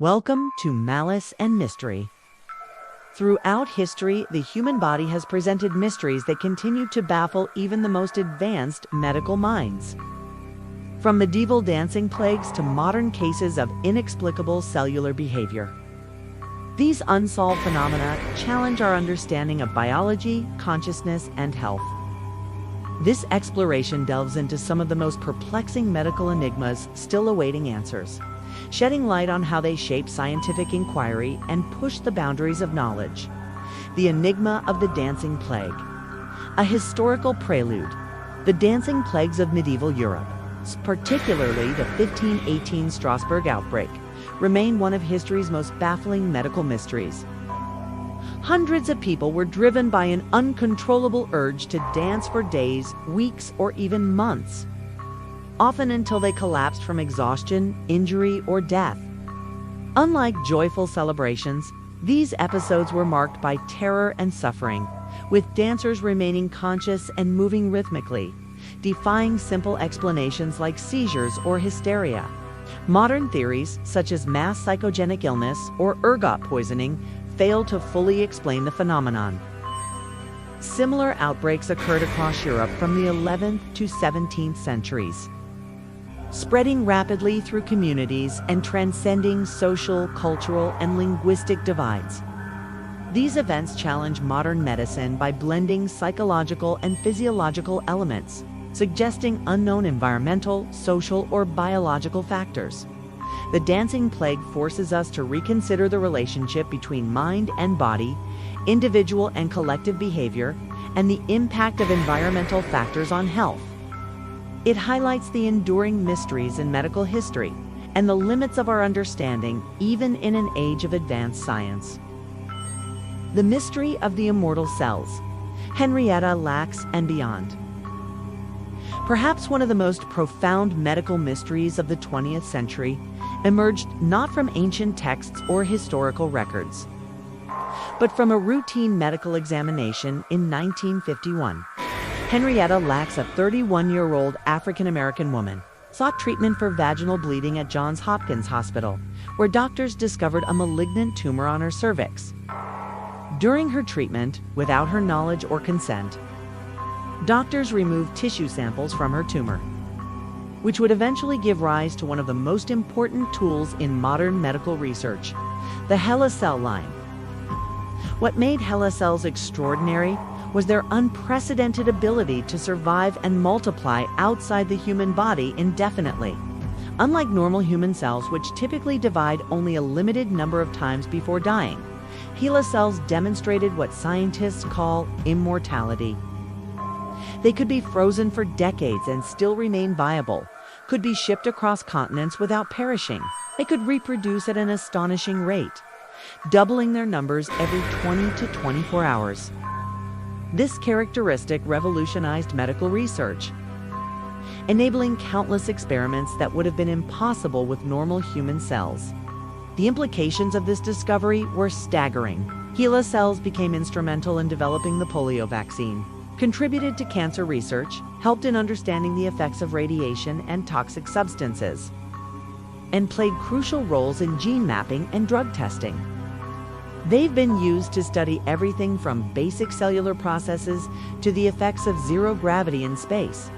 Welcome to Malice and Mystery. Throughout history, the human body has presented mysteries that continue to baffle even the most advanced medical minds. From medieval dancing plagues to modern cases of inexplicable cellular behavior. These unsolved phenomena challenge our understanding of biology, consciousness, and health. This exploration delves into some of the most perplexing medical enigmas still awaiting answers, shedding light on how they shape scientific inquiry and push the boundaries of knowledge. The enigma of the dancing plague. A historical prelude. The dancing plagues of medieval Europe, particularly the 1518 Strasbourg outbreak, remain one of history's most baffling medical mysteries. Hundreds of people were driven by an uncontrollable urge to dance for days, weeks, or even months, often until they collapsed from exhaustion, injury, or death. Unlike joyful celebrations, these episodes were marked by terror and suffering, with dancers remaining conscious and moving rhythmically, defying simple explanations like seizures or hysteria. Modern theories, such as mass psychogenic illness or ergot poisoning, fail to fully explain the phenomenon. Similar outbreaks occurred across Europe from the 11th to 17th centuries, spreading rapidly through communities and transcending social, cultural, and linguistic divides. These events challenge modern medicine by blending psychological and physiological elements, suggesting unknown environmental, social, or biological factors. The dancing plague forces us to reconsider the relationship between mind and body, individual and collective behavior, and the impact of environmental factors on health. It highlights the enduring mysteries in medical history and the limits of our understanding, even in an age of advanced science. The mystery of the immortal cells, HeLa Cells and beyond. Perhaps one of the most profound medical mysteries of the 20th century emerged not from ancient texts or historical records, but from a routine medical examination in 1951. Henrietta Lacks, a 31-year-old African-American woman, sought treatment for vaginal bleeding at Johns Hopkins Hospital, where doctors discovered a malignant tumor on her cervix. During her treatment, without her knowledge or consent, doctors removed tissue samples from her tumor, which would eventually give rise to one of the most important tools in modern medical research, the HeLa cell line. What made HeLa cells extraordinary was their unprecedented ability to survive and multiply outside the human body indefinitely. Unlike normal human cells, which typically divide only a limited number of times before dying, HeLa cells demonstrated what scientists call immortality. They could be frozen for decades and still remain viable, could be shipped across continents without perishing. They could reproduce at an astonishing rate, doubling their numbers every 20 to 24 hours. This characteristic revolutionized medical research, enabling countless experiments that would have been impossible with normal human cells. The implications of this discovery were staggering. HeLa cells became instrumental in developing the polio vaccine, contributed to cancer research, helped in understanding the effects of radiation and toxic substances, and played crucial roles in gene mapping and drug testing. They've been used to study everything from basic cellular processes to the effects of zero gravity in space.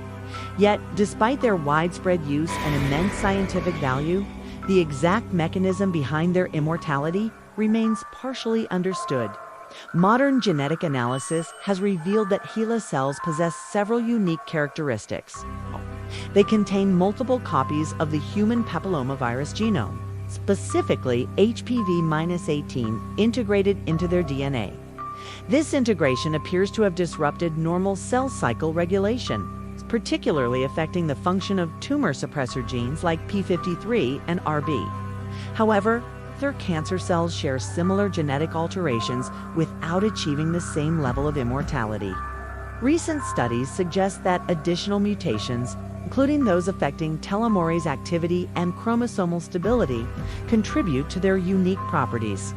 Yet, despite their widespread use and immense scientific value, the exact mechanism behind their immortality remains partially understood. Modern genetic analysis has revealed that HeLa cells possess several unique characteristics. They contain multiple copies of the human papillomavirus genome, specifically HPV-18, integrated into their DNA. This integration appears to have disrupted normal cell cycle regulation, particularly affecting the function of tumor suppressor genes like p53 and Rb. However, their cancer cells share similar genetic alterations without achieving the same level of immortality. Recent studies suggest that additional mutations, including those affecting telomerase activity and chromosomal stability, contribute to their unique properties.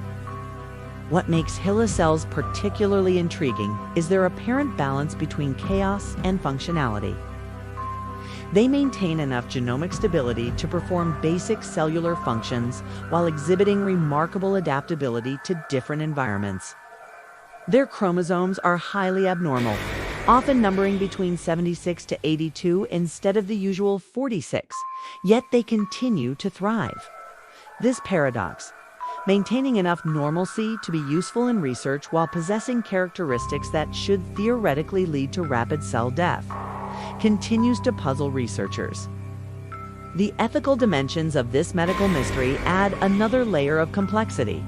What makes HeLa cells particularly intriguing is their apparent balance between chaos and functionality. They maintain enough genomic stability to perform basic cellular functions while exhibiting remarkable adaptability to different environments. Their chromosomes are highly abnormal, often numbering between 76 to 82 instead of the usual 46, yet they continue to thrive. This paradox, maintaining enough normalcy to be useful in research while possessing characteristics that should theoretically lead to rapid cell death, continues to puzzle researchers. The ethical dimensions of this medical mystery add another layer of complexity.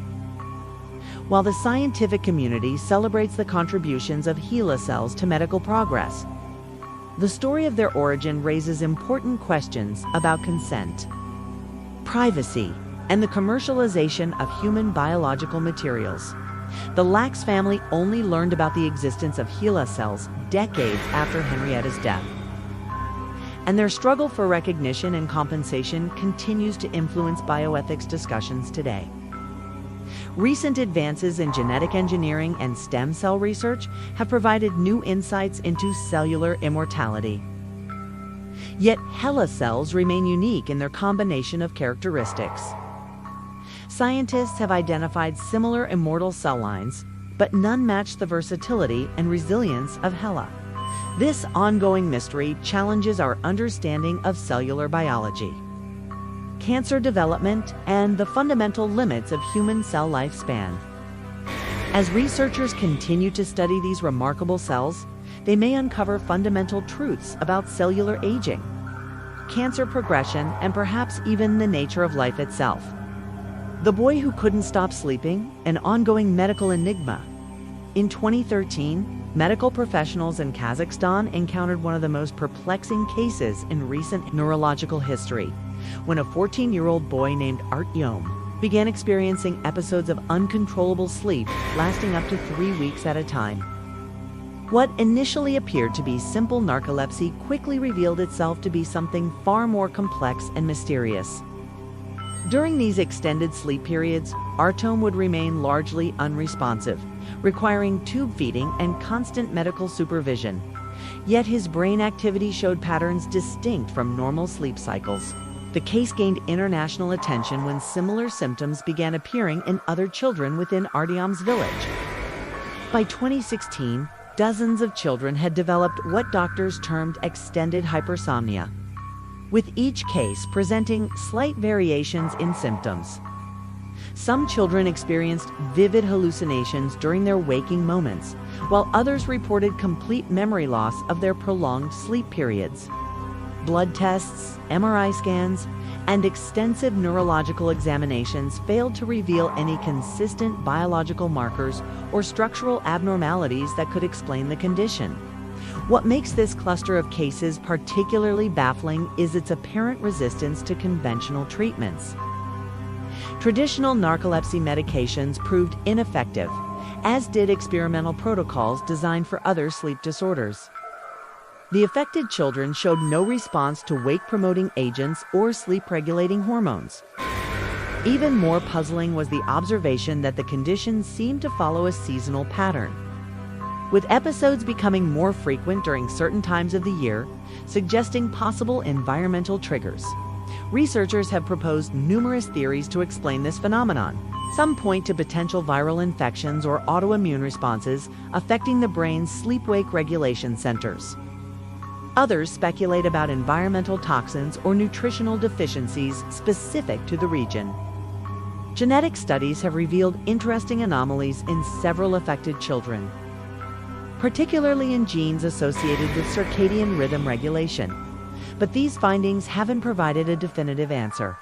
While the scientific community celebrates the contributions of HeLa cells to medical progress, the story of their origin raises important questions about consent, privacy, and the commercialization of human biological materials. The Lax family only learned about the existence of HeLa cells decades after Henrietta's death, and their struggle for recognition and compensation continues to influence bioethics discussions today. Recent advances in genetic engineering and stem cell research have provided new insights into cellular immortality. Yet HeLa cells remain unique in their combination of characteristics. Scientists have identified similar immortal cell lines, but none match the versatility and resilience of HeLa. This ongoing mystery challenges our understanding of cellular biology, cancer development, and the fundamental limits of human cell lifespan. As researchers continue to study these remarkable cells, they may uncover fundamental truths about cellular aging, cancer progression, and perhaps even the nature of life itself. The boy who couldn't stop sleeping, an ongoing medical enigma. In 2013, medical professionals in Kazakhstan encountered one of the most perplexing cases in recent neurological history, when a 14-year-old boy named Artyom began experiencing episodes of uncontrollable sleep lasting up to 3 weeks at a time. What initially appeared to be simple narcolepsy quickly revealed itself to be something far more complex and mysterious. During these extended sleep periods, Artyom would remain largely unresponsive, requiring tube feeding and constant medical supervision. Yet his brain activity showed patterns distinct from normal sleep cycles. The case gained international attention when similar symptoms began appearing in other children within Artyom's village. By 2016, dozens of children had developed what doctors termed extended hypersomnia, with each case presenting slight variations in symptoms. Some children experienced vivid hallucinations during their waking moments, while others reported complete memory loss of their prolonged sleep periods. Blood tests, MRI scans, and extensive neurological examinations failed to reveal any consistent biological markers or structural abnormalities that could explain the condition. What makes this cluster of cases particularly baffling is its apparent resistance to conventional treatments. Traditional narcolepsy medications proved ineffective, as did experimental protocols designed for other sleep disorders. The affected children showed no response to wake-promoting agents or sleep-regulating hormones. Even more puzzling was the observation that the condition seemed to follow a seasonal pattern, with episodes becoming more frequent during certain times of the year, suggesting possible environmental triggers. Researchers have proposed numerous theories to explain this phenomenon. Some point to potential viral infections or autoimmune responses affecting the brain's sleep-wake regulation centers. Others speculate about environmental toxins or nutritional deficiencies specific to the region. Genetic studies have revealed interesting anomalies in several affected children, particularly in genes associated with circadian rhythm regulation. But these findings haven't provided a definitive answer.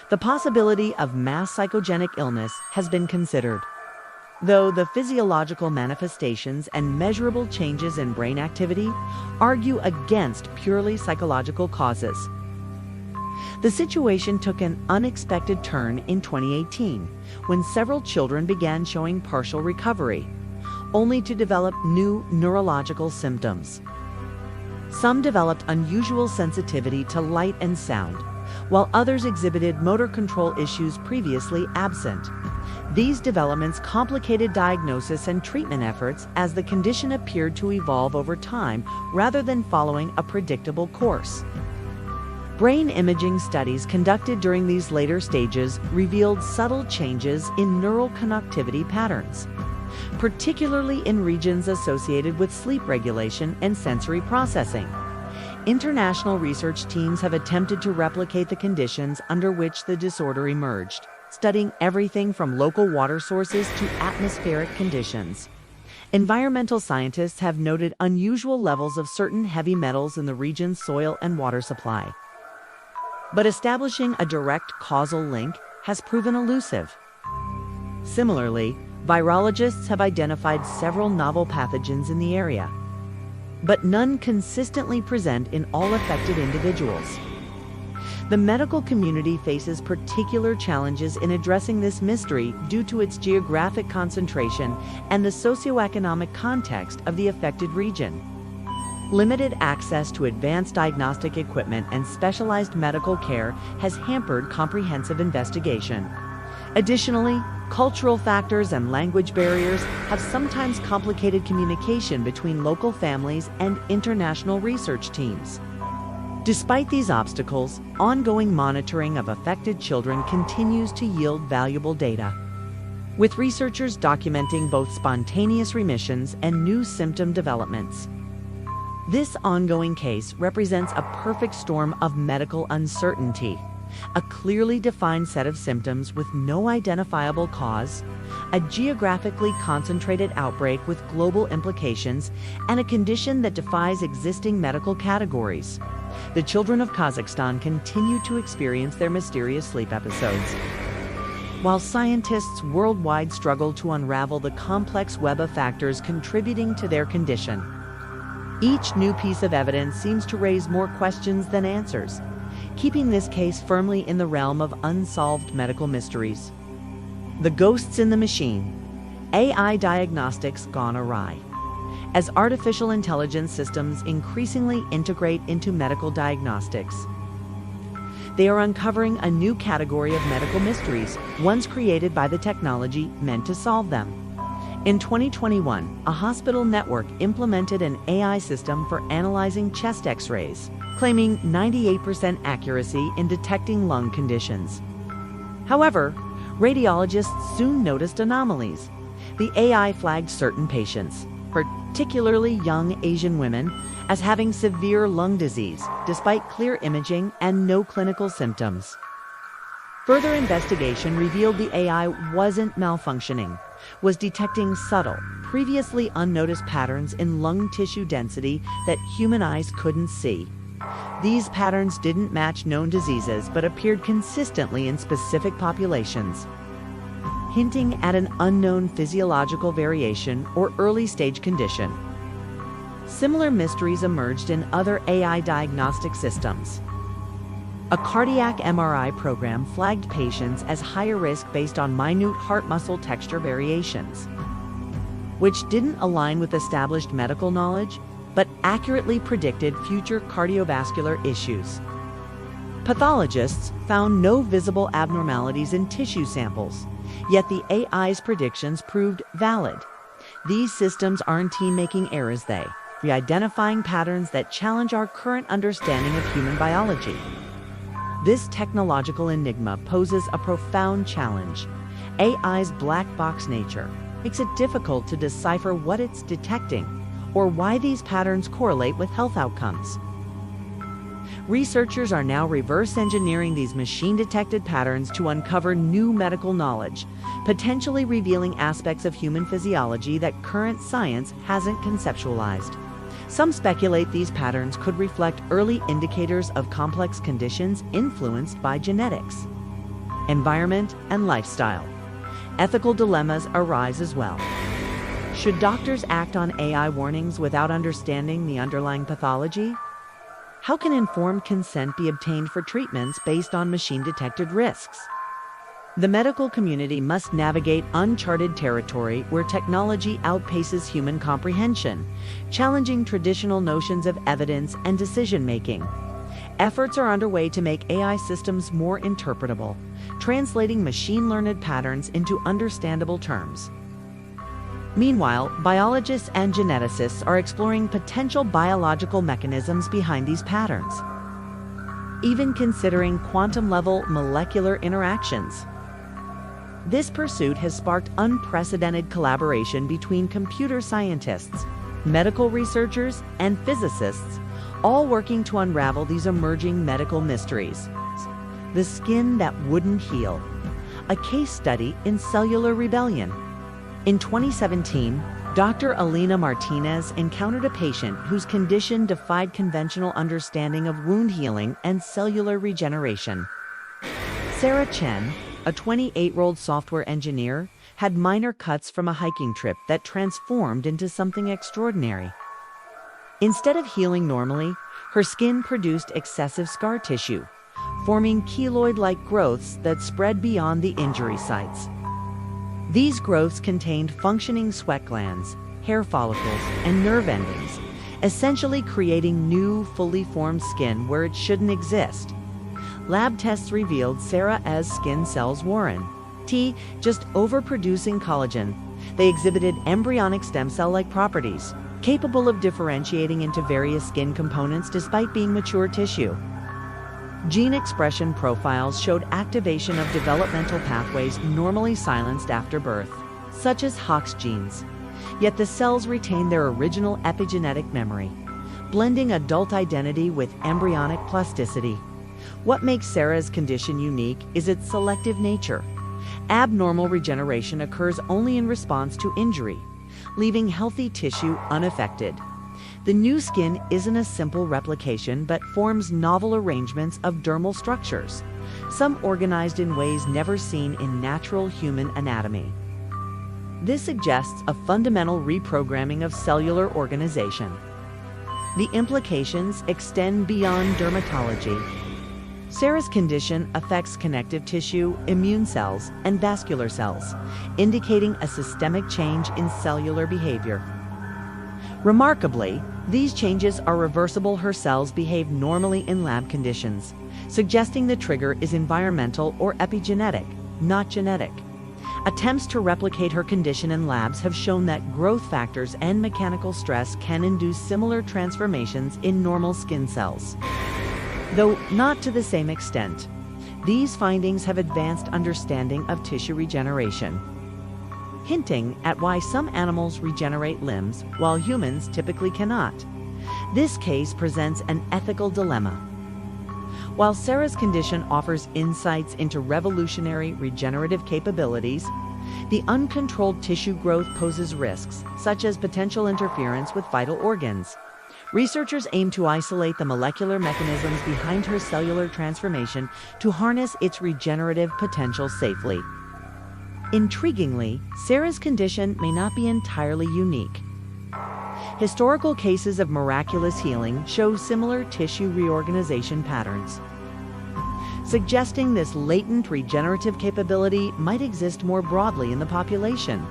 The possibility of mass psychogenic illness has been considered, though the physiological manifestations and measurable changes in brain activity argue against purely psychological causes. The situation took an unexpected turn in 2018, when several children began showing partial recovery, only to develop new neurological symptoms. Some developed unusual sensitivity to light and sound, while others exhibited motor control issues previously absent. These developments complicated diagnosis and treatment efforts as the condition appeared to evolve over time rather than following a predictable course. Brain imaging studies conducted during these later stages revealed subtle changes in neural connectivity patterns, particularly in regions associated with sleep regulation and sensory processing. International research teams have attempted to replicate the conditions under which the disorder emerged, studying everything from local water sources to atmospheric conditions. Environmental scientists have noted unusual levels of certain heavy metals in the region's soil and water supply. But establishing a direct causal link has proven elusive. Similarly, virologists have identified several novel pathogens in the area, but none consistently present in all affected individuals. The medical community faces particular challenges in addressing this mystery due to its geographic concentration and the socioeconomic context of the affected region. Limited access to advanced diagnostic equipment and specialized medical care has hampered comprehensive investigation. Additionally, cultural factors and language barriers have sometimes complicated communication between local families and international research teams. Despite these obstacles, ongoing monitoring of affected children continues to yield valuable data, with researchers documenting both spontaneous remissions and new symptom developments. This ongoing case represents a perfect storm of medical uncertainty: a clearly defined set of symptoms with no identifiable cause, a geographically concentrated outbreak with global implications, and a condition that defies existing medical categories. The children of Kazakhstan continue to experience their mysterious sleep episodes, while scientists worldwide struggle to unravel the complex web of factors contributing to their condition. Each new piece of evidence seems to raise more questions than answers, keeping this case firmly in the realm of unsolved medical mysteries. The ghosts in the machine. AI diagnostics gone awry. As artificial intelligence systems increasingly integrate into medical diagnostics, they are uncovering a new category of medical mysteries, ones created by the technology meant to solve them. In 2021, a hospital network implemented an AI system for analyzing chest X-rays, claiming 98% accuracy in detecting lung conditions. However, radiologists soon noticed anomalies. The AI flagged certain patients, particularly young Asian women, as having severe lung disease, despite clear imaging and no clinical symptoms. Further investigation revealed the AI wasn't malfunctioning, was detecting subtle, previously unnoticed patterns in lung tissue density that human eyes couldn't see. These patterns didn't match known diseases but appeared consistently in specific populations, hinting at an unknown physiological variation or early-stage condition. Similar mysteries emerged in other AI diagnostic systems. A cardiac MRI program flagged patients as higher risk based on minute heart muscle texture variations, which didn't align with established medical knowledge, but accurately predicted future cardiovascular issues. Pathologists found no visible abnormalities in tissue samples, yet the AI's predictions proved valid. These systems aren't making errors, they re-identifying patterns that challenge our current understanding of human biology. This technological enigma poses a profound challenge. AI's black box nature makes it difficult to decipher what it's detecting or why these patterns correlate with health outcomes. Researchers are now reverse engineering these machine-detected patterns to uncover new medical knowledge, potentially revealing aspects of human physiology that current science hasn't conceptualized. Some speculate these patterns could reflect early indicators of complex conditions influenced by genetics, environment, and lifestyle. Ethical dilemmas arise as well. Should doctors act on AI warnings without understanding the underlying pathology? How can informed consent be obtained for treatments based on machine-detected risks? The medical community must navigate uncharted territory where technology outpaces human comprehension, challenging traditional notions of evidence and decision-making. Efforts are underway to make AI systems more interpretable, translating machine-learned patterns into understandable terms. Meanwhile, biologists and geneticists are exploring potential biological mechanisms behind these patterns. even considering quantum-level molecular interactions. This pursuit has sparked unprecedented collaboration between computer scientists, medical researchers, and physicists, all working to unravel these emerging medical mysteries. The skin that wouldn't heal, a case study in cellular rebellion. In 2017, Dr. Alina Martinez encountered a patient whose condition defied conventional understanding of wound healing and cellular regeneration. Sarah Chen, a 28-year-old software engineer, had minor cuts from a hiking trip that transformed into something extraordinary. Instead of healing normally, her skin produced excessive scar tissue, forming keloid-like growths that spread beyond the injury sites. These growths contained functioning sweat glands, hair follicles, and nerve endings, essentially creating new, fully formed skin where it shouldn't exist. Lab tests revealed Sarah's skin cells weren't just overproducing collagen. They exhibited embryonic stem cell-like properties, capable of differentiating into various skin components despite being mature tissue. Gene expression profiles showed activation of developmental pathways normally silenced after birth, such as Hox genes. Yet the cells retained their original epigenetic memory, blending adult identity with embryonic plasticity. What makes Sarah's condition unique is its selective nature. Abnormal regeneration occurs only in response to injury, leaving healthy tissue unaffected. The new skin isn't a simple replication but forms novel arrangements of dermal structures, some organized in ways never seen in natural human anatomy. This suggests a fundamental reprogramming of cellular organization. The implications extend beyond dermatology. Sarah's condition affects connective tissue, immune cells, and vascular cells, indicating a systemic change in cellular behavior. Remarkably, these changes are reversible. Her cells behave normally in lab conditions, suggesting the trigger is environmental or epigenetic, not genetic. Attempts to replicate her condition in labs have shown that growth factors and mechanical stress can induce similar transformations in normal skin cells, though not to the same extent. These findings have advanced understanding of tissue regeneration, hinting at why some animals regenerate limbs while humans typically cannot. This case presents an ethical dilemma. While Sarah's condition offers insights into revolutionary regenerative capabilities, the uncontrolled tissue growth poses risks, such as potential interference with vital organs. Researchers aim to isolate the molecular mechanisms behind her cellular transformation to harness its regenerative potential safely. Intriguingly, Sarah's condition may not be entirely unique. Historical cases of miraculous healing show similar tissue reorganization patterns, suggesting this latent regenerative capability might exist more broadly in the population.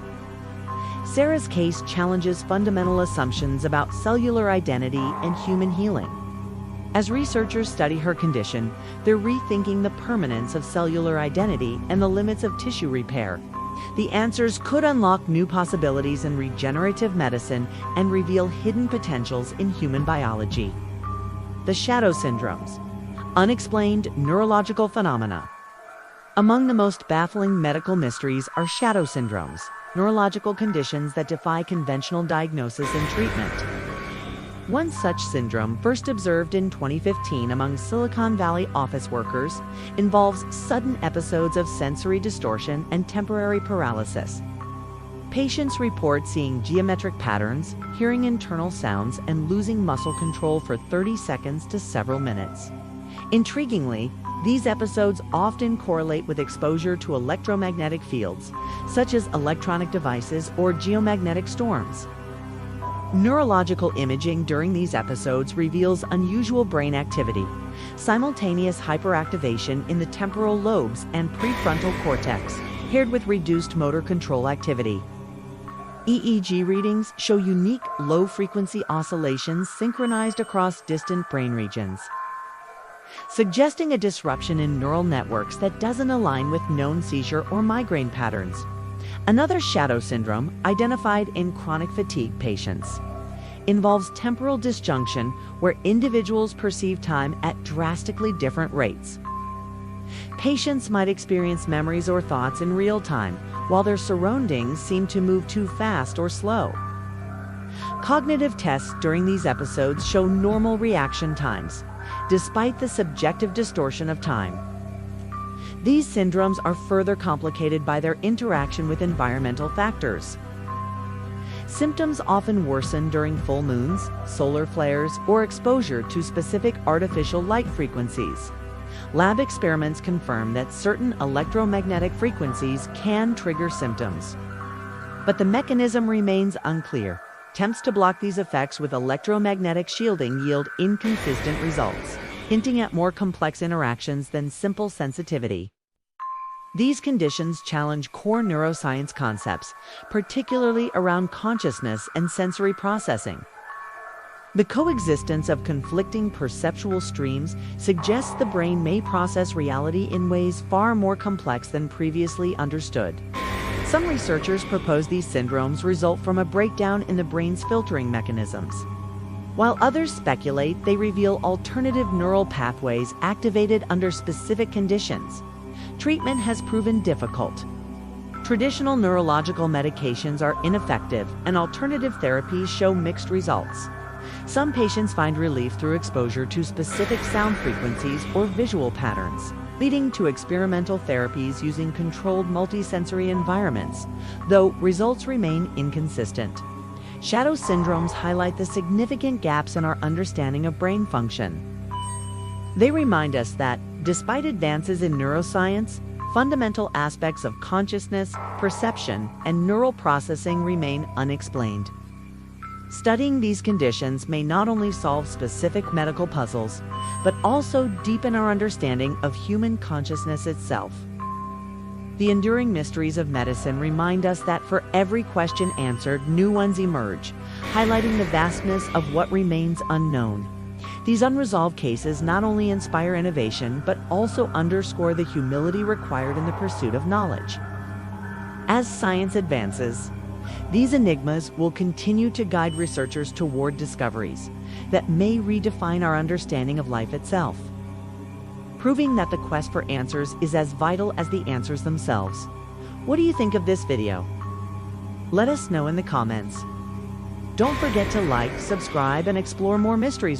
Sarah's case challenges fundamental assumptions about cellular identity and human healing. As researchers study her condition, they're rethinking the permanence of cellular identity and the limits of tissue repair. The answers could unlock new possibilities in regenerative medicine and reveal hidden potentials in human biology. The shadow syndromes, unexplained neurological phenomena. Among the most baffling medical mysteries are shadow syndromes, neurological conditions that defy conventional diagnosis and treatment. One such syndrome, first observed in 2015 among Silicon Valley office workers, involves sudden episodes of sensory distortion and temporary paralysis. Patients report seeing geometric patterns, hearing internal sounds, and losing muscle control for 30 seconds to several minutes. Intriguingly, these episodes often correlate with exposure to electromagnetic fields, such as electronic devices or geomagnetic storms. Neurological imaging during these episodes reveals unusual brain activity, simultaneous hyperactivation in the temporal lobes and prefrontal cortex, paired with reduced motor control activity. EEG readings show unique low-frequency oscillations synchronized across distant brain regions, suggesting a disruption in neural networks that doesn't align with known seizure or migraine patterns. Another shadow syndrome identified in chronic fatigue patients. involves temporal disjunction, where individuals perceive time at drastically different rates. Patients might experience memories or thoughts in real time, while their surroundings seem to move too fast or slow. Cognitive tests during these episodes show normal reaction times, despite the subjective distortion of time. These syndromes are further complicated by their interaction with environmental factors. Symptoms often worsen during full moons, solar flares, or exposure to specific artificial light frequencies. Lab experiments confirm that certain electromagnetic frequencies can trigger symptoms. But the mechanism remains unclear. Attempts to block these effects with electromagnetic shielding yield inconsistent results, hinting at more complex interactions than simple sensitivity. These conditions challenge core neuroscience concepts, particularly around consciousness and sensory processing. The coexistence of conflicting perceptual streams suggests the brain may process reality in ways far more complex than previously understood. Some researchers propose these syndromes result from a breakdown in the brain's filtering mechanisms, while others speculate they reveal alternative neural pathways activated under specific conditions. Treatment has proven difficult. Traditional neurological medications are ineffective, and alternative therapies show mixed results. Some patients find relief through exposure to specific sound frequencies or visual patterns, leading to experimental therapies using controlled multisensory environments, though results remain inconsistent. Shadow syndromes highlight the significant gaps in our understanding of brain function. They remind us that, despite advances in neuroscience, fundamental aspects of consciousness, perception, and neural processing remain unexplained. Studying these conditions may not only solve specific medical puzzles, but also deepen our understanding of human consciousness itself. The enduring mysteries of medicine remind us that for every question answered, new ones emerge, highlighting the vastness of what remains unknown. These unresolved cases not only inspire innovation, but also underscore the humility required in the pursuit of knowledge. As science advances, these enigmas will continue to guide researchers toward discoveries that may redefine our understanding of life itself, proving that the quest for answers is as vital as the answers themselves. What do you think of this video? Let us know in the comments. Don't forget to like, subscribe, and explore more mysteries